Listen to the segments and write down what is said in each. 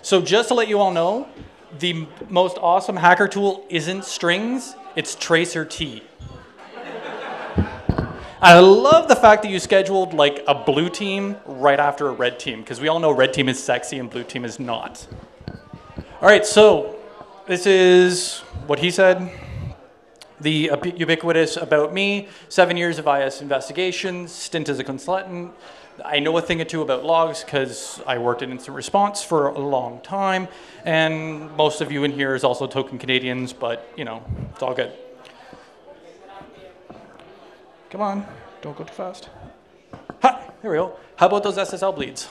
So just to let you all know, the most awesome hacker tool isn't strings, it's tracer T. I love the fact that you scheduled like a blue team right after a red team, because we all know red team is sexy and blue team is not. All right, so this is what he said. The ubiquitous about me, 7 years of IS investigations, stint as a consultant. I know a thing or two about logs because I worked in incident response for a long time, and most of you in here is also token Canadians, but you know, it's all good. Come on, don't go too fast. Ha, there we go. How about those SSL bleeds?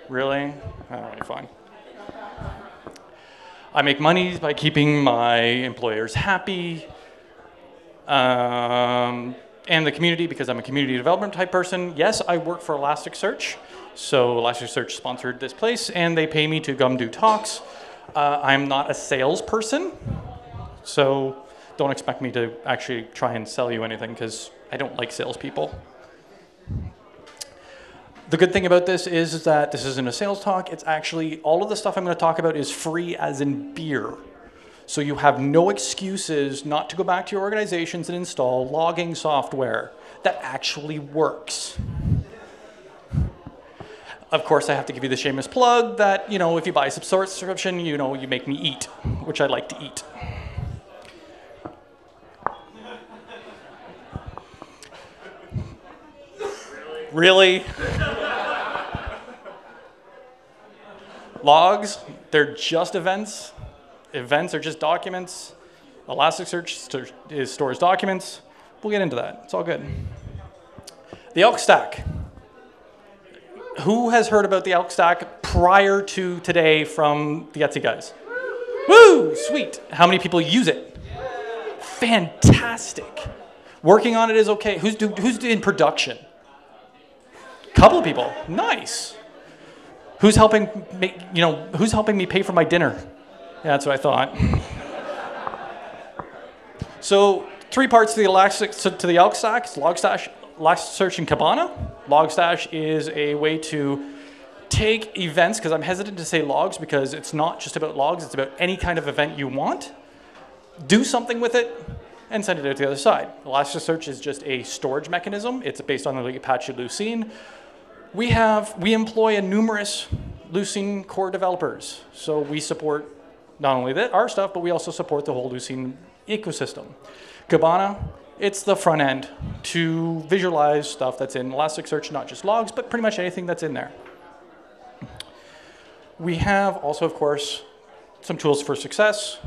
Really? All right, fine. I make money by keeping my employers happy, and the community, because I'm a community development type person. Yes, I work for Elasticsearch, so Elasticsearch sponsored this place, and they pay me to come do talks. I'm not a salesperson, so don't expect me to actually try and sell you anything, because I don't like salespeople. The good thing about this is that this isn't a sales talk. It's actually, all of the stuff I'm going to talk about is free as in beer. So you have no excuses not to go back to your organizations and install logging software that actually works. Of course, I have to give you the shameless plug that, you know, if you buy a subscription, you know, you make me eat, which I like to eat. Really? Logs, they're just events. Events are just documents. Elasticsearch stores documents. We'll get into that. It's all good. The ELK stack. Who has heard about the ELK stack prior to today from the Etsy guys? Woo! Sweet. How many people use it? Fantastic. Working on it is okay. Who's in production? Couple of people. Nice. Who's helping me, who's helping me pay for my dinner? Yeah, that's what I thought. So 3 parts to the ELK stack. It's Logstash, Elasticsearch, and Kibana. Logstash is a way to take events, because I'm hesitant to say logs because it's not just about logs, it's about any kind of event you want, do something with it, and send it out to the other side. Elasticsearch is just a storage mechanism. It's based on the Apache Lucene. We employ a numerous Lucene core developers. So we support not only our stuff, but we also support the whole Lucene ecosystem. Kibana, it's the front end to visualize stuff that's in Elasticsearch, not just logs, but pretty much anything that's in there. We have also, of course, some tools for success.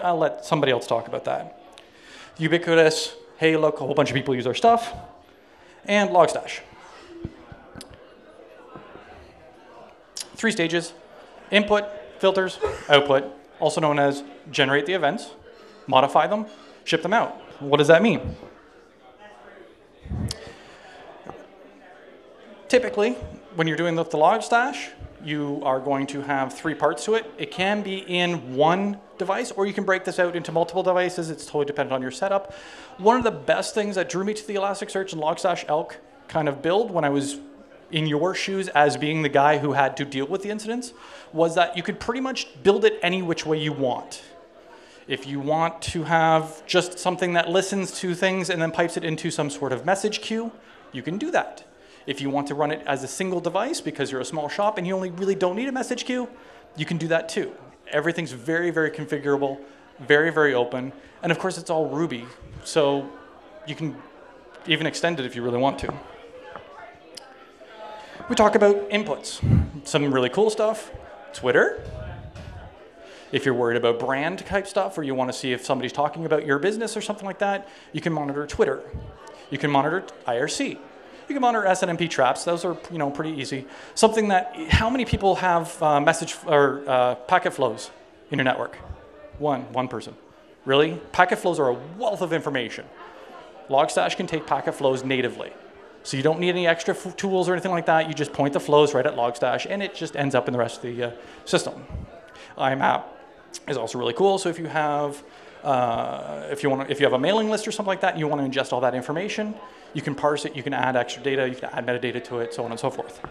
I'll let somebody else talk about that. Ubiquitous, hey, look, a whole bunch of people use our stuff. And Logstash. 3 stages: input, filters, output, also known as generate the events, modify them, ship them out. What does that mean? Typically, when you're doing the Logstash, you are going to have 3 parts to it. It can be in one device, or you can break this out into multiple devices. It's totally dependent on your setup. One of the best things that drew me to the Elasticsearch and Logstash ELK kind of build when I was in your shoes as being the guy who had to deal with the incidents was that you could pretty much build it any which way you want. If you want to have just something that listens to things and then pipes it into some sort of message queue, you can do that. If you want to run it as a single device because you're a small shop and you only really don't need a message queue, you can do that too. Everything's very, very configurable, very, very open. And of course, it's all Ruby. So you can even extend it if you really want to. We talk about inputs. Some really cool stuff. Twitter. If you're worried about brand type stuff, or you want to see if somebody's talking about your business or something like that, you can monitor Twitter. You can monitor IRC. You can monitor SNMP traps. Those are pretty easy. Something that, how many people have message or packet flows in your network? One person. Really? Packet flows are a wealth of information. Logstash can take packet flows natively. So you don't need any extra tools or anything like that. You just point the flows right at Logstash, and it just ends up in the rest of the system. IMAP is also really cool. So if you have If you have a mailing list or something like that, and you want to ingest all that information, you can parse it, you can add extra data, you can add metadata to it, so on and so forth.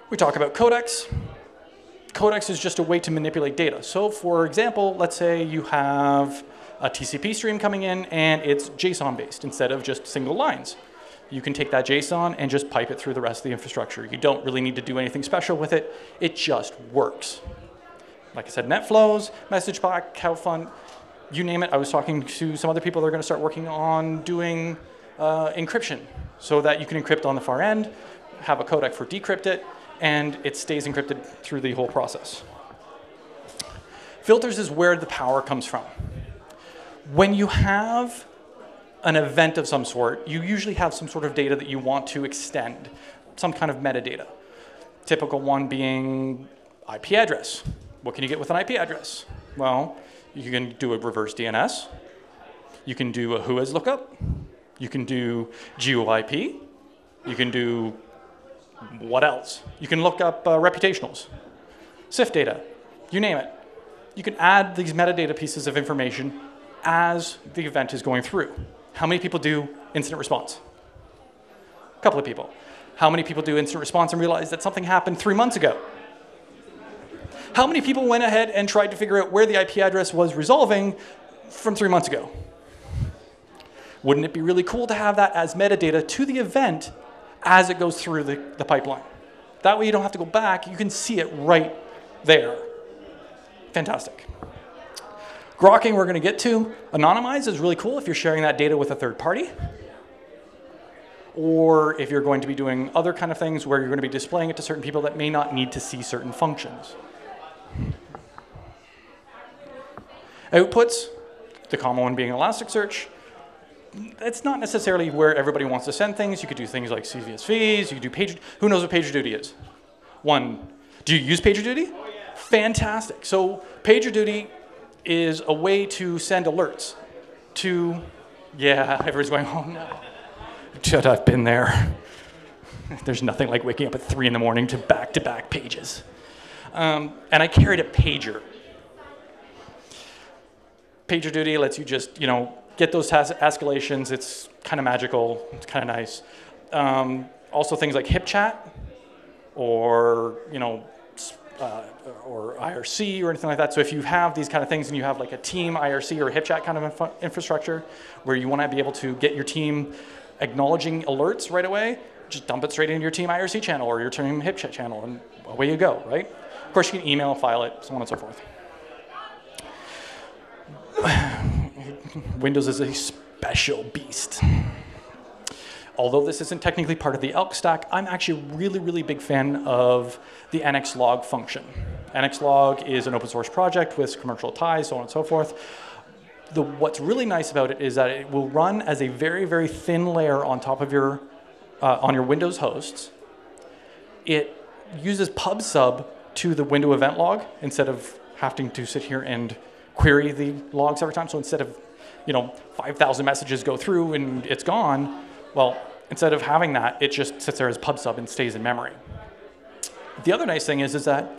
We talk about codecs. Codecs is just a way to manipulate data. So for example, let's say you have a TCP stream coming in and it's JSON based instead of just single lines. You can take that JSON and just pipe it through the rest of the infrastructure. You don't really need to do anything special with it. It just works. Like I said, net flows, message pack, how fun, you name it. I was talking to some other people that are going to start working on doing encryption so that you can encrypt on the far end, have a codec for decrypt it, and it stays encrypted through the whole process. Filters is where the power comes from. When you have an event of some sort, you usually have some sort of data that you want to extend, some kind of metadata. Typical one being IP address. What can you get with an IP address? Well, you can do a reverse DNS. You can do a whois lookup. You can do GeoIP. You can do what else? You can look up reputationals, CIF data, you name it. You can add these metadata pieces of information as the event is going through. How many people do incident response? A couple of people. How many people do incident response and realize that something happened 3 months ago? How many people went ahead and tried to figure out where the IP address was resolving from 3 months ago? Wouldn't it be really cool to have that as metadata to the event as it goes through the pipeline? That way you don't have to go back, you can see it right there. Fantastic. GROKing we're going to get to. Anonymize is really cool if you're sharing that data with a third party, or if you're going to be doing other kind of things where you're going to be displaying it to certain people that may not need to see certain functions. Outputs, the common one being Elasticsearch. It's not necessarily where everybody wants to send things. You could do things like CSVs, you could do page, who knows what PagerDuty is? One, do you use PagerDuty? Oh, yeah. Fantastic. So PagerDuty is a way to send alerts to, yeah, everyone's going, oh no. I've been there. There's nothing like waking up at 3 in the morning to back-to-back pages. And I carried a pager. PagerDuty lets you just, get those escalations. It's kind of magical. It's kind of nice. Also things like HipChat or, or IRC or anything like that. So if you have these kind of things and you have like a team IRC or HipChat kind of infrastructure where you want to be able to get your team acknowledging alerts right away, just dump it straight into your team IRC channel or your team HipChat channel and away you go, right? Of course you can email, file it, so on and so forth. Windows is a special beast. Although this isn't technically part of the ELK stack, I'm actually a really, really big fan of the nxlog function. nxlog is an open source project with commercial ties, so on and so forth. What's really nice about it is that it will run as a very, very thin layer on top of your, on your Windows hosts. It uses pub/sub to the window event log instead of having to sit here and query the logs every time. So instead of 5,000 messages go through and it's gone, well, instead of having that, it just sits there as pub/sub and stays in memory. The other nice thing is that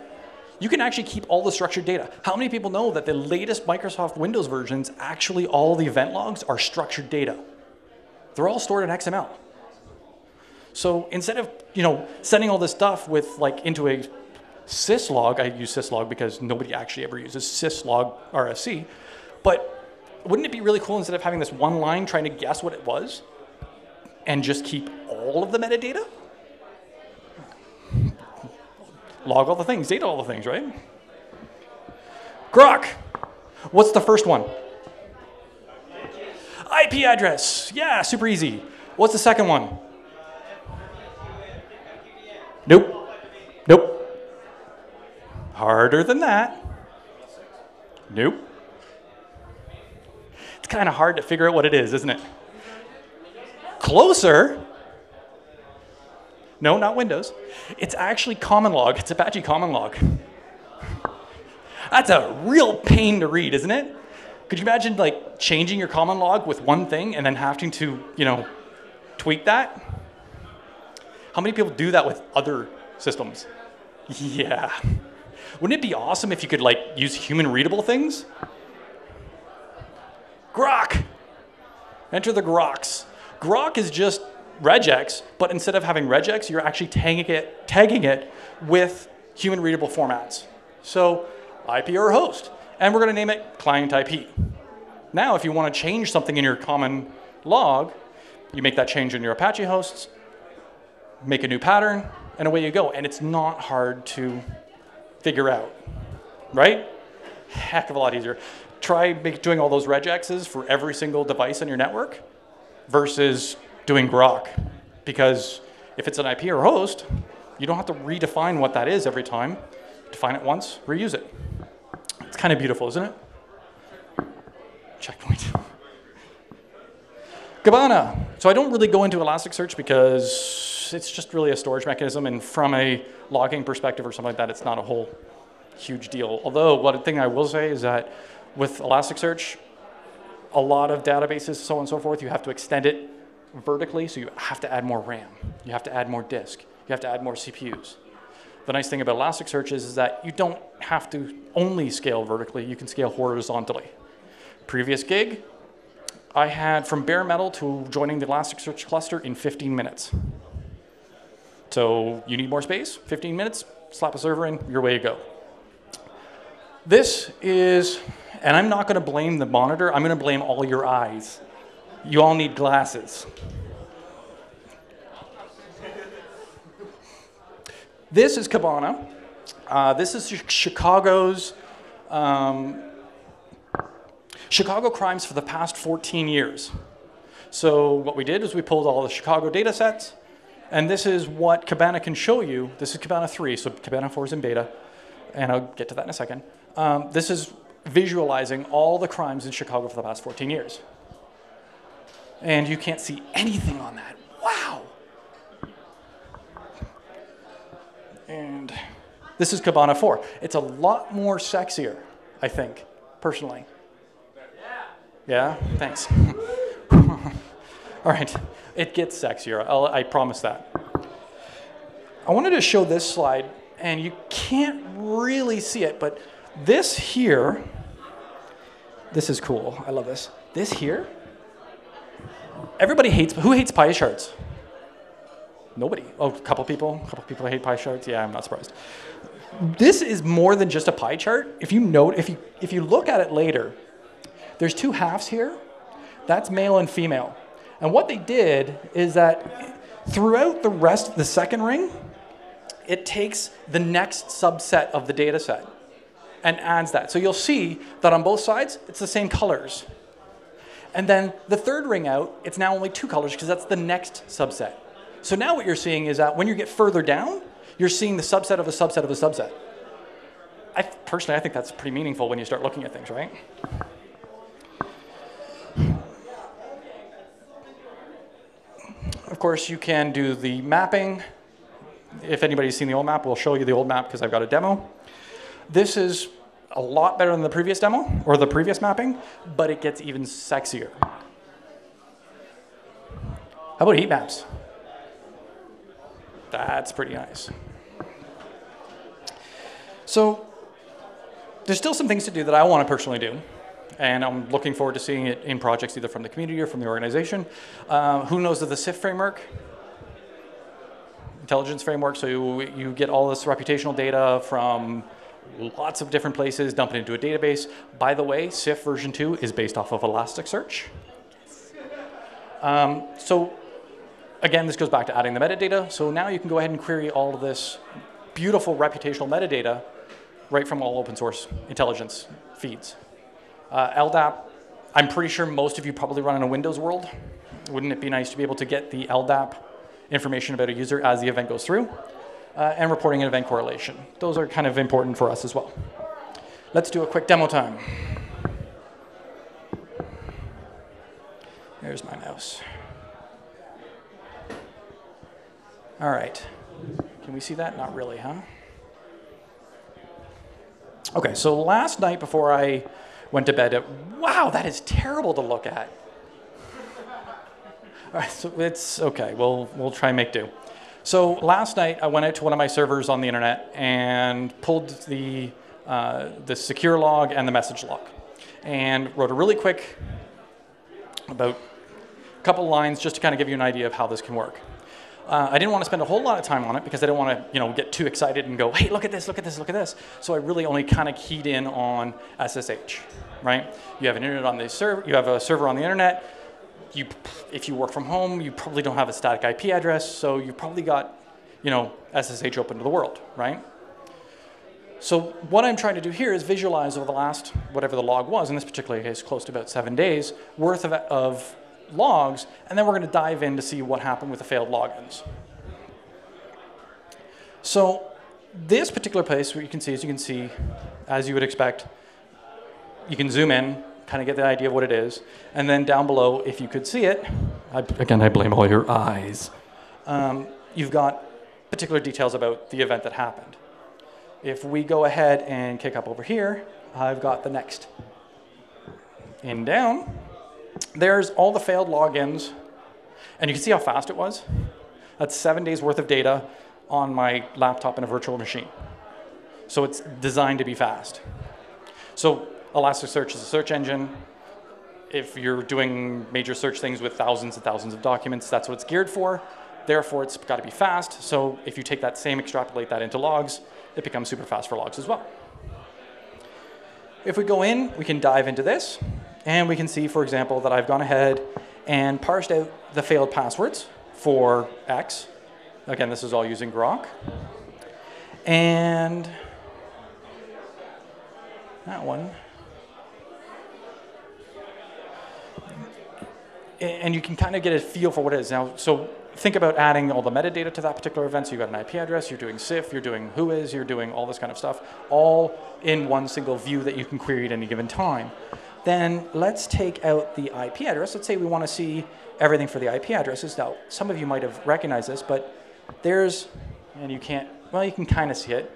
you can actually keep all the structured data. How many people know that the latest Microsoft Windows versions, actually all the event logs are structured data? They're all stored in XML. So instead of sending all this stuff with into a Syslog, I use Syslog because nobody actually ever uses Syslog RFC, but wouldn't it be really cool instead of having this one line trying to guess what it was and just keep all of the metadata? Log all the things, data all the things, right? GROK. What's the first one? IP address. Yeah, super easy. What's the second one? Nope. Nope. Harder than that. Nope. It's kind of hard to figure out what it is, isn't it? Closer. No, not Windows. It's actually common log. It's Apache common log. That's a real pain to read, isn't it? Could you imagine changing your common log with one thing and then having to, tweak that? How many people do that with other systems? Yeah. Wouldn't it be awesome if you could use human readable things? GROK. Enter the GROKs. GROK is just regex, but instead of having regex, you're actually tagging it with human readable formats. So IP or host, and we're going to name it client IP. Now, if you want to change something in your common log, you make that change in your Apache hosts, make a new pattern, and away you go. And it's not hard to figure out, right? Heck of a lot easier. Try doing all those regexes for every single device on your network versus doing GROK. Because if it's an IP or host, you don't have to redefine what that is every time. Define it once, reuse it. It's kind of beautiful, isn't it? Checkpoint. Kibana. So I don't really go into Elasticsearch because it's just really a storage mechanism, and from a logging perspective or something like that, it's not a whole huge deal. Although, one thing I will say is that with Elasticsearch, a lot of databases, so on and so forth, you have to extend it vertically, so you have to add more RAM. You have to add more disk. You have to add more CPUs. The nice thing about Elasticsearch is that you don't have to only scale vertically, you can scale horizontally. Previous gig, I had from bare metal to joining the Elasticsearch cluster in 15 minutes. So you need more space, 15 minutes, slap a server in, your way you go. This is, and I'm not going to blame the monitor, I'm going to blame all your eyes. You all need glasses. This is Kibana. This is Chicago's Chicago crimes for the past 14 years. So what we did is we pulled all the Chicago data sets, and this is what Kibana can show you. This is Kibana 3, so Kibana 4 is in beta, and I'll get to that in a second. This is visualizing all the crimes in Chicago for the past 14 years. And you can't see anything on that. Wow! And this is Kibana 4. It's a lot more sexier, I think, personally. Yeah? Thanks. All right. It gets sexier. I promise that. I wanted to show this slide, and you can't really see it, but this here, this is cool. I love this. This here, everybody hates, who hates pie charts? Nobody. Oh, a couple people hate pie charts. Yeah, I'm not surprised. This is more than just a pie chart. If you note, if you look at it later, there's two halves here. That's male and female. And what they did is that throughout the rest, the second ring, it takes the next subset of the data set and adds that. So you'll see that on both sides, it's the same colors. And then the third ring out, it's now only two colors because that's the next subset. So now what you're seeing is that when you get further down, you're seeing the subset of a subset of a subset. Personally, I think that's pretty meaningful when you start looking at things, right? Of course, you can do the mapping. If anybody's seen the old map, we'll show you the old map because I've got a demo. This is a lot better than the previous demo, or the previous mapping, but it gets even sexier. How about heat maps? That's pretty nice. So there's still some things to do that I want to personally do. And I'm looking forward to seeing it in projects either from the community or from the organization. Who knows of the SIF framework? Intelligence framework, so you get all this reputational data from lots of different places, dump it into a database. By the way, SIF version 2 is based off of Elasticsearch. So again, this goes back to adding the metadata. So now you can go ahead and query all of this beautiful reputational metadata right from all open source intelligence feeds. LDAP, I'm pretty sure most of you probably run in a Windows world. Wouldn't it be nice to be able to get the LDAP information about a user as the event goes through? And reporting an event correlation. Those are kind of important for us as well. Let's do a quick demo time. Here's my mouse. All right. Can we see that? Not really, huh? Okay, so last night before I went to bed, wow, that is terrible to look at. All right, so it's okay. We'll try and make do. So last night I went out to one of my servers on the internet and pulled the secure log and the message log, and wrote a really quick about a couple lines just to kind of give you an idea of how this can work. I didn't want to spend a whole lot of time on it because I didn't want to, get too excited and go, hey, look at this, look at this, look at this. So I really only kind of keyed in on SSH, right? You have an internet on the server, you have a server on the internet. If you work from home, you probably don't have a static IP address, so you probably got, SSH open to the world, right? So what I'm trying to do here is visualize over the last, whatever the log was, in this particular case, close to about 7 days worth of logs, and then we're going to dive in to see what happened with the failed logins. So this particular place, what you can see, as you would expect, you can zoom in, kind of get the idea of what it is, and then down below, if you could see it, again, I blame all your eyes, you've got particular details about the event that happened. If we go ahead and kick up over here, I've got the next. In down, there's all the failed logins, and you can see how fast it was. That's 7 days worth of data on my laptop in a virtual machine. So it's designed to be fast. So Elasticsearch is a search engine. If you're doing major search things with thousands and thousands of documents, that's what it's geared for. Therefore, it's got to be fast. So if you take that same, extrapolate that into logs, it becomes super fast for logs as well. If we go in, we can dive into this. And we can see, for example, that I've gone ahead and parsed out the failed passwords for X. Again, this is all using GROK. And that one. And you can kind of get a feel for what it is. Now, so think about adding all the metadata to that particular event. So you've got an IP address, you're doing CIF, you're doing whois, you're doing all this kind of stuff, all in one single view that you can query at any given time. Then let's take out the IP address. Let's say we want to see everything for the IP addresses. Now, some of you might have recognized this, but there's, and you can't, well, you can kind of see it,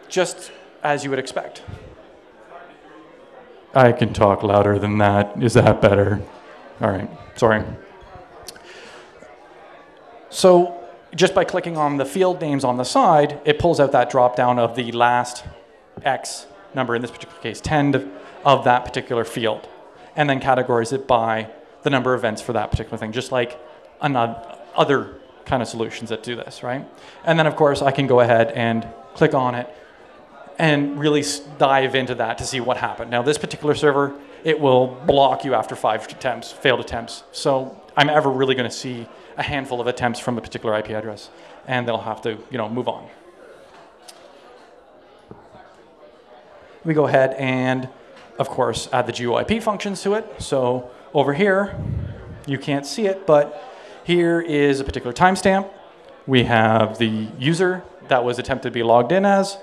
just as you would expect. I can talk louder than that. Is that better? All right, sorry. So just by clicking on the field names on the side, it pulls out that drop down of the last X number, in this particular case, 10 of that particular field, and then categorize it by the number of events for that particular thing, just like other kind of solutions that do this, right? And then, of course, I can go ahead and click on it and really dive into that to see what happened. Now, this particular server, it will block you after 5 attempts, failed attempts. So I'm ever really going to see a handful of attempts from a particular IP address, and they'll have to, move on. We go ahead and, of course, add the GOIP functions to it. So over here, you can't see it, but here is a particular timestamp. We have the user that was attempted to be logged in as.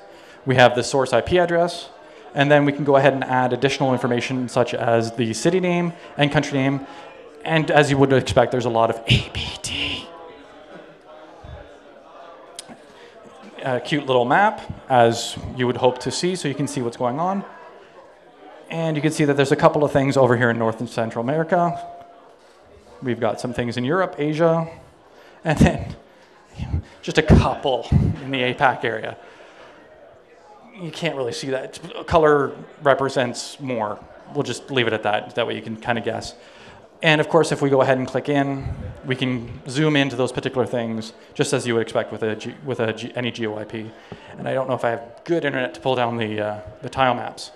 We have the source IP address. And then we can go ahead and add additional information such as the city name and country name. And as you would expect, there's a lot of ABD. A cute little map, as you would hope to see, so you can see what's going on. And you can see that there's a couple of things over here in North and Central America. We've got some things in Europe, Asia, and then just a couple in the APAC area. You can't really see that. Color represents more. We'll just leave it at that. That way you can kind of guess. And of course, if we go ahead and click in, we can zoom into those particular things, just as you would expect with any GeoIP. And I don't know if I have good internet to pull down the tile maps.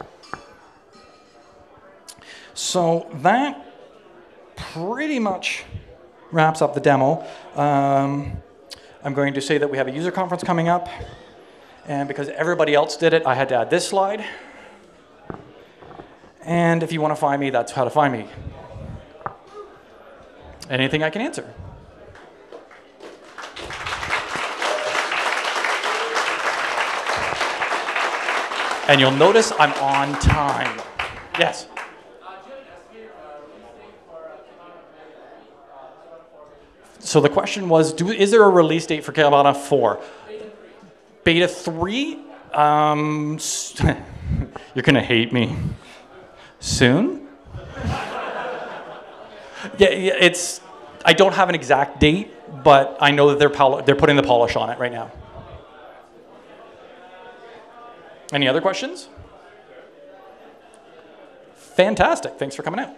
So that pretty much wraps up the demo. I'm going to say that we have a user conference coming up. And because everybody else did it, I had to add this slide. And if you want to find me, that's how to find me. Anything I can answer. And you'll notice I'm on time. Yes? So the question was, is there a release date for Kibana 4? Beta 3? You're going to hate me. Soon? Yeah, it's. I don't have an exact date, but I know that they're putting the polish on it right now. Any other questions? Fantastic. Thanks for coming out.